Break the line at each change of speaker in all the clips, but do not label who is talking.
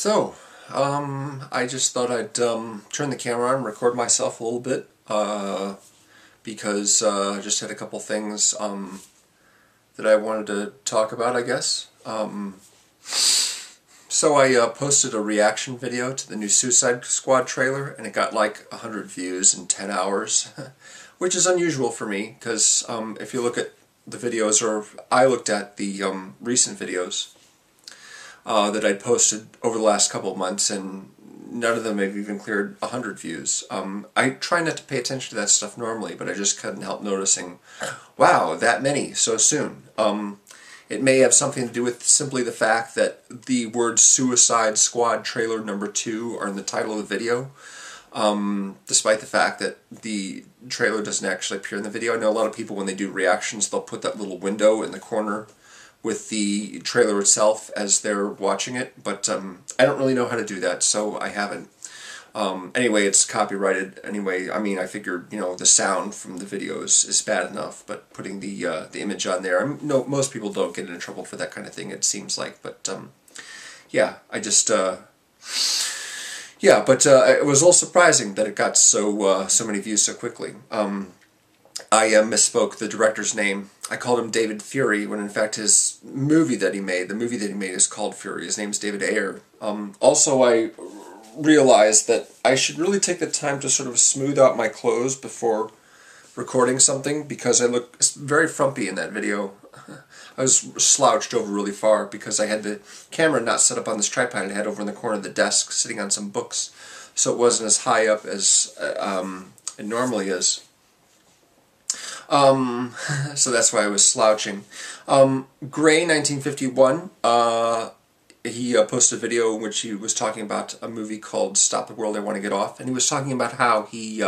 So, I just thought I'd turn the camera on and record myself a little bit, because I just had a couple things that I wanted to talk about, I guess. So I posted a reaction video to the new Suicide Squad trailer, and it got like 100 views in 10 hours, which is unusual for me, because if you look at the videos, or I looked at the recent videos that I'd posted over the last couple of months, and none of them have even cleared 100 views. I try not to pay attention to that stuff normally, but I just couldn't help noticing, wow, that many so soon. It may have something to do with simply the fact that the words Suicide Squad trailer number 2 are in the title of the video, despite the fact that the trailer doesn't actually appear in the video. I know a lot of people, when they do reactions, they'll put that little window in the corner with the trailer itself as they're watching it, but I don't really know how to do that, so I haven't. Anyway, it's copyrighted anyway. I mean, I figured, you know, the sound from the videos is bad enough, but putting the image on there, no, most people don't get into trouble for that kind of thing, it seems like, but yeah, I just, yeah, but it was a little surprising that it got so many views so quickly. I misspoke the director's name. I called him David Fury, when in fact his movie that he made, is called Fury. His name's David Ayer. Also, I realized that I should really take the time to sort of smooth out my clothes before recording something, because I look very frumpy in that video. I was slouched over really far because I had the camera not set up on this tripod. I had over in the corner of the desk sitting on some books, so it wasn't as high up as it normally is. So that's why I was slouching. Gray 1951, he posted a video in which he was talking about a movie called Stop the World, I Want to Get Off, and he was talking about how he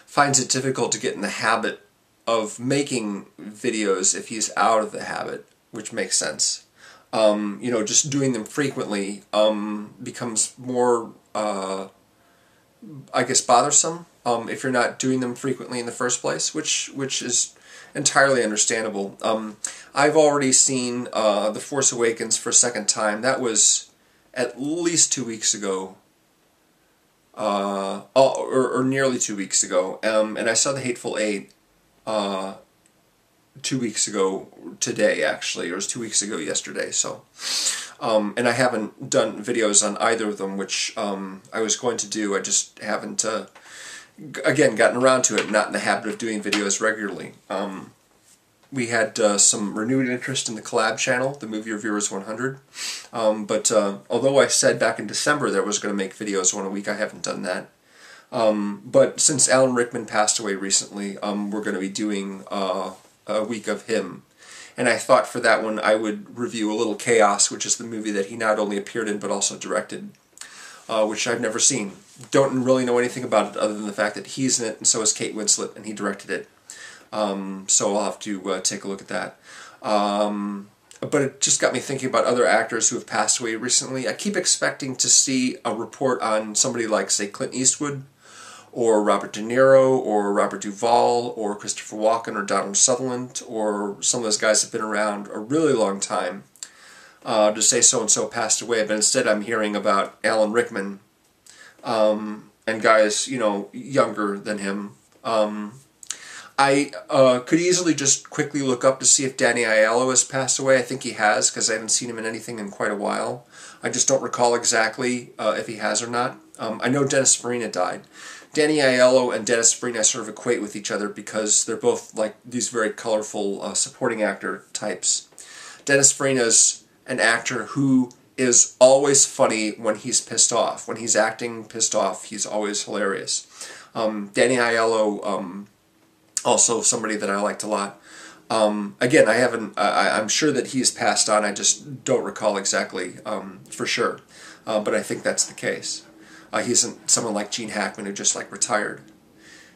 finds it difficult to get in the habit of making videos if he's out of the habit, which makes sense. You know, just doing them frequently becomes more, I guess, bothersome if you're not doing them frequently in the first place, which is entirely understandable. I've already seen The Force Awakens for a second time. That was at least 2 weeks ago, or nearly 2 weeks ago, and I saw The Hateful Eight 2 weeks ago today, actually, or it was 2 weeks ago yesterday, so. And I haven't done videos on either of them, which I was going to do. I just haven't, again, gotten around to it, not in the habit of doing videos regularly. We had some renewed interest in the collab channel, the Movie Reviewers 100, but although I said back in December that I was going to make videos one a week, I haven't done that. But since Alan Rickman passed away recently, we're going to be doing a week of him. And I thought for that one I would review A Little Chaos, which is the movie that he not only appeared in but also directed, which I've never seen. Don't really know anything about it other than the fact that he's in it, and so is Kate Winslet, and he directed it. So I'll have to take a look at that. But it just got me thinking about other actors who have passed away recently. I keep expecting to see a report on somebody like, say, Clint Eastwood, or Robert De Niro, or Robert Duvall, or Christopher Walken, or Donald Sutherland, or some of those guys have been around a really long time, to say so-and-so passed away, but instead I'm hearing about Alan Rickman, and guys, you know, younger than him. I could easily just quickly look up to see if Danny Aiello has passed away. I think he has, because I haven't seen him in anything in quite a while. I just don't recall exactly if he has or not. I know Dennis Farina died. Danny Aiello and Dennis Farina sort of equate with each other because they're both like these very colorful supporting actor types. Dennis Farina's an actor who is always funny when he's pissed off. When he's acting pissed off, he's always hilarious. Danny Aiello, also somebody that I liked a lot. Again, I'm sure that he's passed on, I just don't recall exactly for sure. But I think that's the case. He isn't someone like Gene Hackman who just like retired.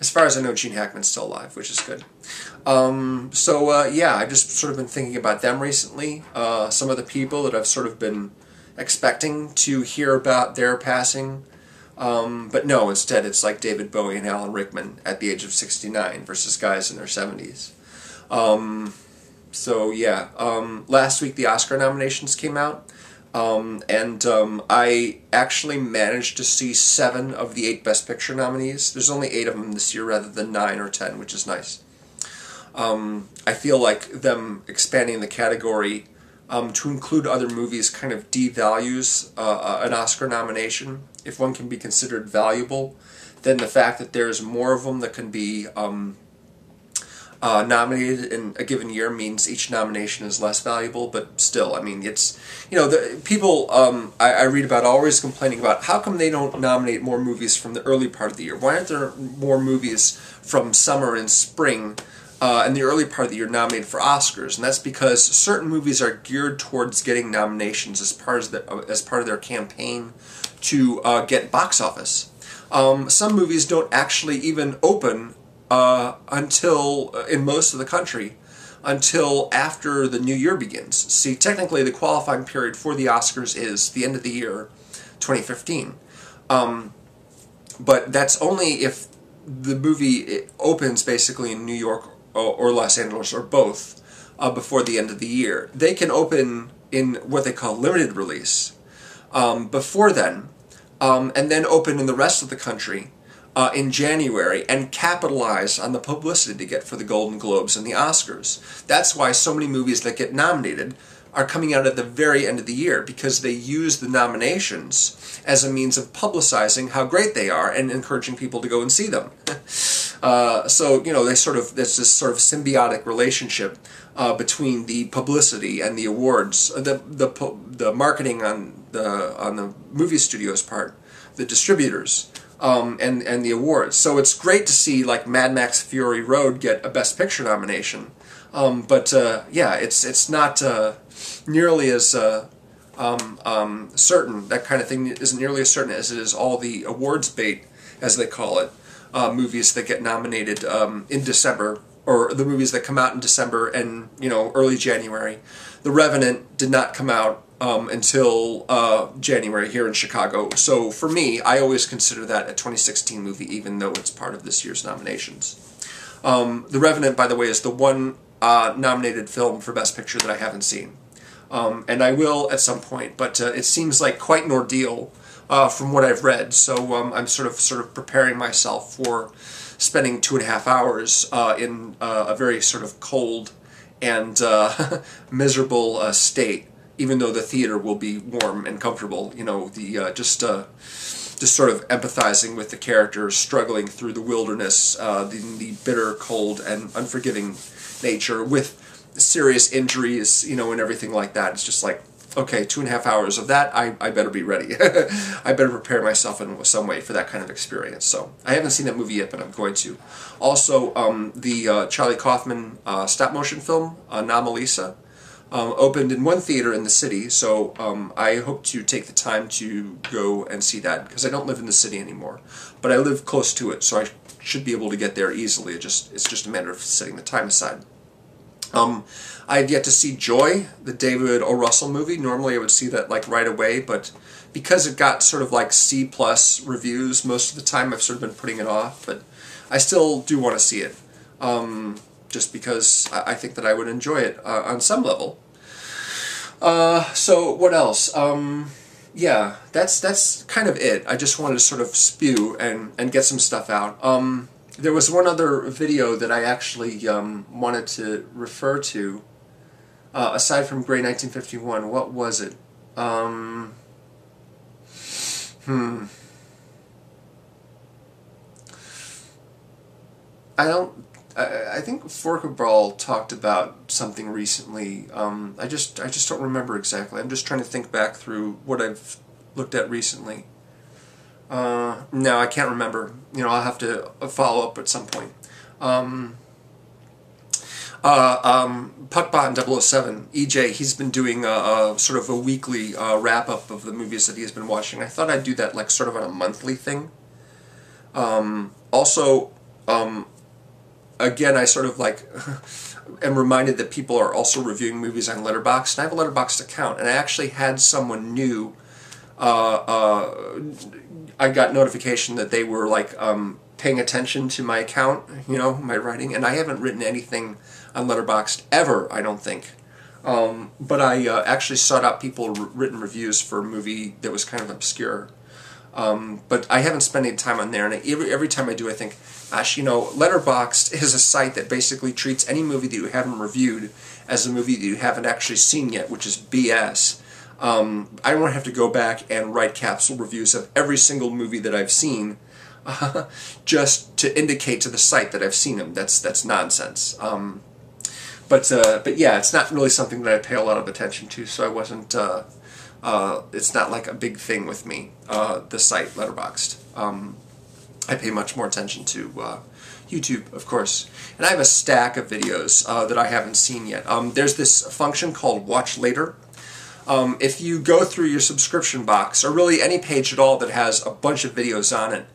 As far as I know, Gene Hackman's still alive, which is good. Yeah, I've just sort of been thinking about them recently. Some of the people that I've sort of been expecting to hear about their passing. But no, instead it's like David Bowie and Alan Rickman at the age of 69 versus guys in their 70s. So yeah, last week the Oscar nominations came out. I actually managed to see 7 of the 8 Best Picture nominees. There's only 8 of them this year rather than 9 or 10, which is nice. I feel like them expanding the category to include other movies kind of devalues an Oscar nomination. If one can be considered valuable, then the fact that there's more of them that can be nominated in a given year means each nomination is less valuable, but still, I mean, it's, you know, the people I read about always complaining about how come they don't nominate more movies from the early part of the year. Why aren't there more movies from summer and spring and the early part of the year nominated for Oscars? And that's because certain movies are geared towards getting nominations as part of their campaign to get box office. Some movies don't actually even open until, in most of the country, until after the new year begins. See, technically the qualifying period for the Oscars is the end of the year, 2015. But that's only if the movie opens basically in New York or Los Angeles or both before the end of the year. They can open in what they call limited release before then, and then open in the rest of the country in January and capitalize on the publicity they get for the Golden Globes and the Oscars. That's why so many movies that get nominated are coming out at the very end of the year, because they use the nominations as a means of publicizing how great they are and encouraging people to go and see them. So, you know, there's this sort of symbiotic relationship between the publicity and the awards, the marketing on the movie studio's part, the distributors, and the awards. So it's great to see like Mad Max Fury Road get a Best Picture nomination, but yeah, it's not nearly as certain. That kind of thing isn't nearly as certain as it is all the awards bait, as they call it, movies that get nominated in December, or the movies that come out in December and, you know, early January. The Revenant did not come out until January here in Chicago. So for me, I always consider that a 2016 movie, even though it's part of this year's nominations. The Revenant, by the way, is the one nominated film for Best Picture that I haven't seen. And I will at some point, but it seems like quite an ordeal from what I've read. So I'm sort of preparing myself for spending 2.5 hours in a very sort of cold and miserable state, even though the theater will be warm and comfortable. You know, the just sort of empathizing with the characters struggling through the wilderness, the bitter, cold, and unforgiving nature with serious injuries, you know, and everything like that. It's just like, okay, 2.5 hours of that, I better be ready. I better prepare myself in some way for that kind of experience. So I haven't seen that movie yet, but I'm going to. Also, the Charlie Kaufman stop-motion film, Anomalisa, opened in one theater in the city, so I hope to take the time to go and see that, because I don't live in the city anymore, but I live close to it, so I should be able to get there easily. It's just a matter of setting the time aside. I've yet to see Joy, the David O. Russell movie. Normally I would see that like right away, but because it got sort of like C+ reviews most of the time, I've sort of been putting it off, but I still do want to see it, just because I think that I would enjoy it on some level. So what else? Yeah, that's kind of it. I just wanted to sort of spew and get some stuff out. There was one other video that I actually wanted to refer to, aside from Grey 1951. What was it? I think Forkabral talked about something recently. I just don't remember exactly. I'm just trying to think back through what I've looked at recently. No, I can't remember. You know, I'll have to follow up at some point. Puckbot 007, EJ, he's been doing a sort of a weekly wrap-up of the movies that he's been watching. I thought I'd do that like sort of on a monthly thing. Also, again, I sort of like am reminded that people are also reviewing movies on Letterboxd, and I have a Letterboxd account, and I actually had someone new, I got notification that they were like paying attention to my account, you know, my writing, and I haven't written anything on Letterboxd ever, I don't think. But I actually sought out people written reviews for a movie that was kind of obscure. But I haven't spent any time on there, and every time I do, I think, gosh, you know, Letterboxd is a site that basically treats any movie that you haven't reviewed as a movie that you haven't actually seen yet, which is BS. I don't have to go back and write capsule reviews of every single movie that I've seen just to indicate to the site that I've seen them. That's nonsense. But yeah, it's not really something that I pay a lot of attention to, so I wasn't. It's not like a big thing with me. The site Letterboxd. I pay much more attention to YouTube, of course, and I have a stack of videos that I haven't seen yet. There's this function called Watch Later. If you go through your subscription box, or really any page at all that has a bunch of videos on it,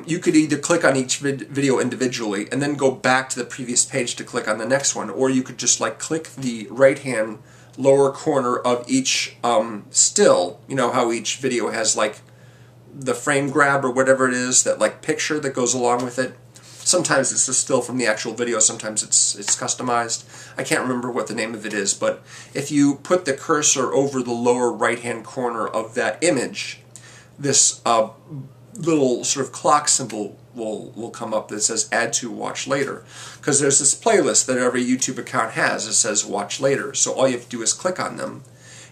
you could either click on each video individually and then go back to the previous page to click on the next one, or you could just like click the right-hand lower corner of each still. You know how each video has like the frame grab or whatever it is, that like picture that goes along with it. Sometimes it's a still from the actual video, sometimes it's customized. I can't remember what the name of it is, but if you put the cursor over the lower right-hand corner of that image, this little sort of clock symbol will come up that says Add to Watch Later. Because there's this playlist that every YouTube account has that says Watch Later, so all you have to do is click on them.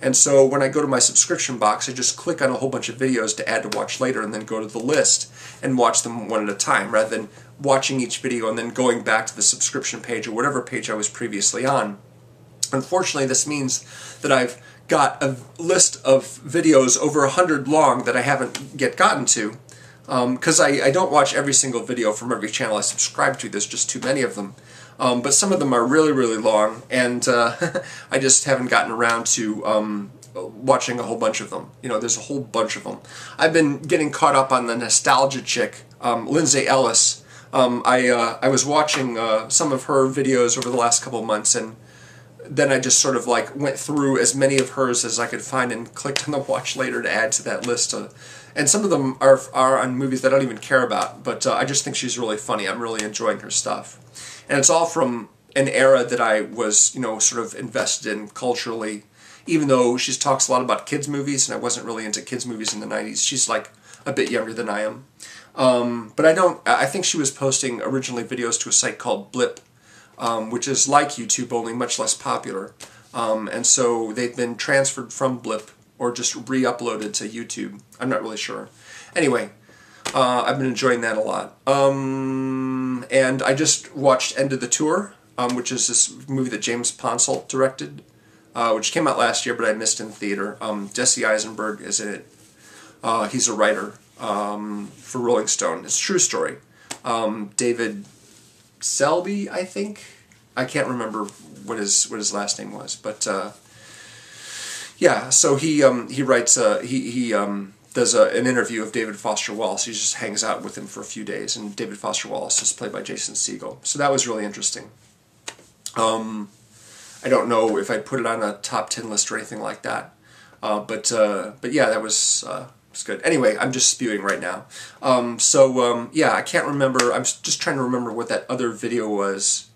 And so when I go to my subscription box, I just click on a whole bunch of videos to add to Watch Later, and then go to the list and watch them one at a time, rather than watching each video and then going back to the subscription page or whatever page I was previously on. Unfortunately, this means that I've got a list of videos over 100 long that I haven't yet gotten to, because I don't watch every single video from every channel I subscribe to. There's just too many of them. But some of them are really, really long, and I just haven't gotten around to watching a whole bunch of them. You know, there's a whole bunch of them. I've been getting caught up on the nostalgia chick, Lindsay Ellis. I was watching some of her videos over the last couple of months, and then I just sort of like went through as many of hers as I could find and clicked on the Watch Later to add to that list. And some of them are on movies that I don't even care about, but I just think she's really funny. I'm really enjoying her stuff. And it's all from an era that I was, you know, sort of invested in culturally, even though she talks a lot about kids' movies, and I wasn't really into kids' movies in the 90s. She's like a bit younger than I am. But I think she was posting originally videos to a site called Blip, which is like YouTube, only much less popular. And so they've been transferred from Blip, or just re-uploaded to YouTube. I'm not really sure. Anyway, I've been enjoying that a lot. And I just watched End of the Tour, which is this movie that James Ponsoldt directed, which came out last year, but I missed in theater. Jesse Eisenberg is in it. He's a writer for Rolling Stone. It's a true story. David Selby, I think. I can't remember what his last name was, but yeah. So he writes he does an interview of David Foster Wallace. He just hangs out with him for a few days, and David Foster Wallace is played by Jason Segel. So that was really interesting. I don't know if I'd put it on a top 10 list or anything like that, but yeah, that was good. Anyway, I'm just spewing right now. Yeah, I can't remember. I'm just trying to remember what that other video was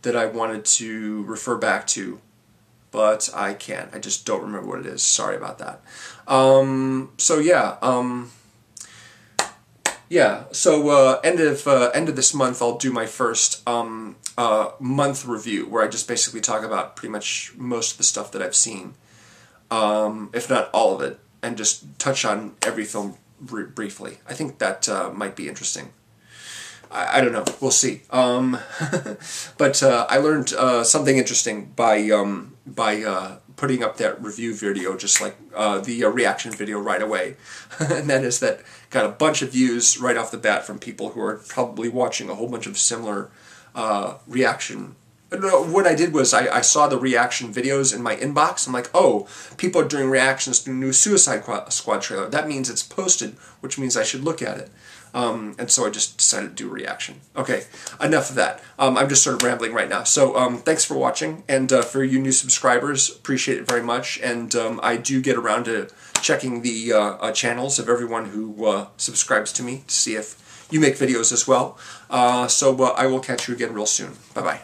that I wanted to refer back to, but I can't. I just don't remember what it is. Sorry about that. Yeah. So end of this month, I'll do my first month review, where I just basically talk about pretty much most of the stuff that I've seen, if not all of it, and just touch on every film briefly. I think that might be interesting. I don't know. We'll see. But I learned something interesting by putting up that review video, just like the reaction video right away. And that is that got a bunch of views right off the bat from people who are probably watching a whole bunch of similar reaction. What I did was I saw the reaction videos in my inbox. I'm like, oh, people are doing reactions to the new Suicide Squad trailer. That means it's posted, which means I should look at it. And so I just decided to do a reaction. Okay, enough of that. I'm just sort of rambling right now. So thanks for watching, and for you new subscribers, appreciate it very much. And I do get around to checking the channels of everyone who subscribes to me to see if you make videos as well. So I will catch you again real soon. Bye-bye.